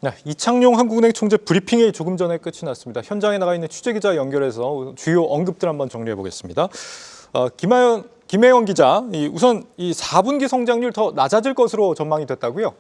네, 이창용 한국은행 총재 브리핑이 조금 전에 끝이 났습니다. 현장에 나가 있는 취재기자 연결해서 주요 언급들 한번 정리해 보겠습니다. 김혜원 기자, 우선 이 4분기 성장률 더 낮아질 것으로 전망이 됐다고요?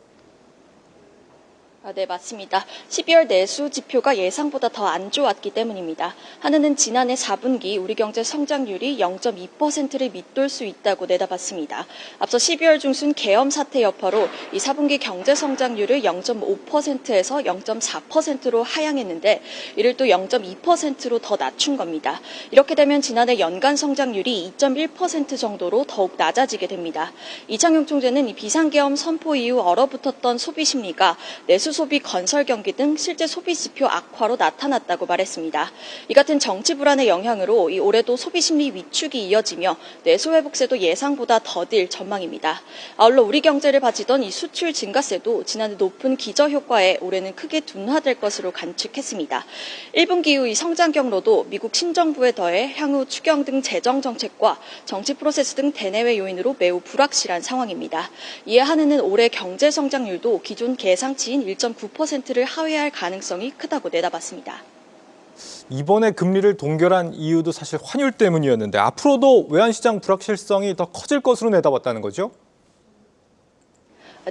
네, 맞습니다. 12월 내수 지표가 예상보다 더 안 좋았기 때문입니다. 한은은 지난해 4분기 우리 경제 성장률이 0.2%를 밑돌 수 있다고 내다봤습니다. 앞서 12월 중순 계엄 사태 여파로 이 4분기 경제 성장률을 0.5%에서 0.4%로 하향했는데 이를 또 0.2%로 더 낮춘 겁니다. 이렇게 되면 지난해 연간 성장률이 2.1% 정도로 더욱 낮아지게 됩니다. 이창용 총재는 이 비상계엄 선포 이후 얼어붙었던 소비 심리가 내수 소비, 건설 경기 등 실제 소비 지표 악화로 나타났다고 말했습니다. 이 같은 정치 불안의 영향으로 올해도 소비 심리 위축이 이어지며 내수 회복세도 예상보다 더딜 전망입니다. 아울러 우리 경제를 바치던 이 수출 증가세도 지난해 높은 기저 효과에 올해는 크게 둔화될 것으로 관측했습니다. 1분기 이후 이 성장 경로도 미국 신정부에 더해 향후 추경 등 재정 정책과 정치 프로세스 등 대내외 요인으로 매우 불확실한 상황입니다. 이에 한은은 올해 경제 성장률도 기존 계상치인 1.9%를 하회할 가능성이 크다고 내다봤습니다. 이번에 금리를 동결한 이유도 사실 환율 때문이었는데 앞으로도 외환시장 불확실성이 더 커질 것으로 내다봤다는 거죠?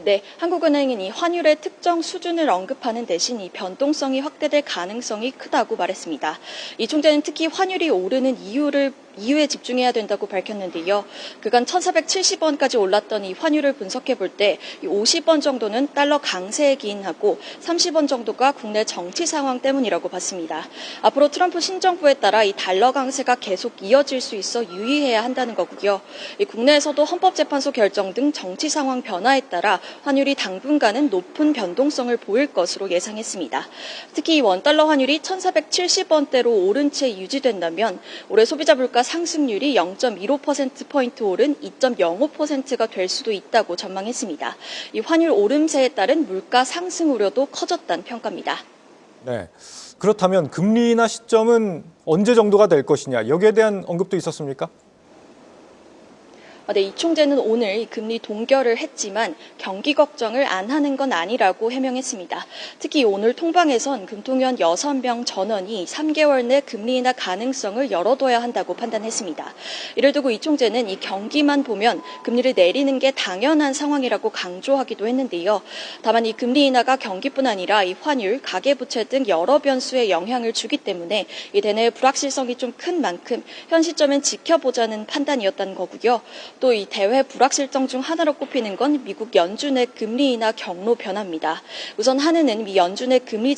네, 한국은행은 이 환율의 특정 수준을 언급하는 대신 이 변동성이 확대될 가능성이 크다고 말했습니다. 이 총재는 특히 환율이 오르는 이유에 집중해야 된다고 밝혔는데요. 그간 1,470원까지 올랐던 이 환율을 분석해 볼 때 50원 정도는 달러 강세에 기인하고 30원 정도가 국내 정치 상황 때문이라고 봤습니다. 앞으로 트럼프 신정부에 따라 이 달러 강세가 계속 이어질 수 있어 유의해야 한다는 거고요. 국내에서도 헌법재판소 결정 등 정치 상황 변화에 따라 환율이 당분간은 높은 변동성을 보일 것으로 예상했습니다. 특히 원달러 환율이 1,470원대로 오른 채 유지된다면 올해 소비자 물가 상승률이 0.15%포인트 오른 2.05%가 될 수도 있다고 전망했습니다. 이 환율 오름세에 따른 물가 상승 우려도 커졌다는 평가입니다. 네, 그렇다면 금리 인하 시점은 언제 정도가 될 것이냐, 여기에 대한 언급도 있었습니까? 네, 이 총재는 오늘 금리 동결을 했지만 경기 걱정을 안 하는 건 아니라고 해명했습니다. 특히 오늘 통방에선 금통위원 6명 전원이 3개월 내 금리 인하 가능성을 열어둬야 한다고 판단했습니다. 이를 두고 이 총재는 이 경기만 보면 금리를 내리는 게 당연한 상황이라고 강조하기도 했는데요. 다만 이 금리 인하가 경기뿐 아니라 이 환율, 가계부채 등 여러 변수에 영향을 주기 때문에 이 대내의 불확실성이 좀 큰 만큼 현 시점엔 지켜보자는 판단이었다는 거고요. 또 이 대외 불확실성 중 하나로 꼽히는 건 미국 연준의 금리 인하 경로 변화입니다. 우선 한은은 미 연준의 금리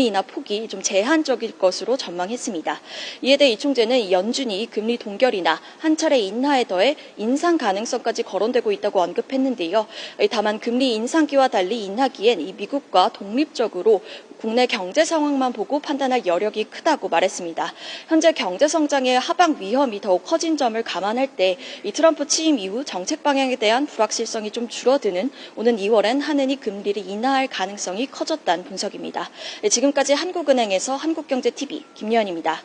인하 폭이 좀 제한적일 것으로 전망했습니다. 이에 대해 이 총재는 연준이 금리 동결이나 한 차례 인하에 더해 인상 가능성까지 거론되고 있다고 언급했는데요. 다만 금리 인상기와 달리 인하기엔 이 미국과 독립적으로 국내 경제 상황만 보고 판단할 여력이 크다고 말했습니다. 현재 경제 성장의 하방 위험이 더욱 커진 점을 감안할 때 이 트럼프 취임 이후 정책 방향에 대한 불확실성이 좀 줄어드는 오는 2월엔 한은이 금리를 인하할 가능성이 커졌다는 분석입니다. 지금까지 한국은행에서 한국경제TV 김여연입니다.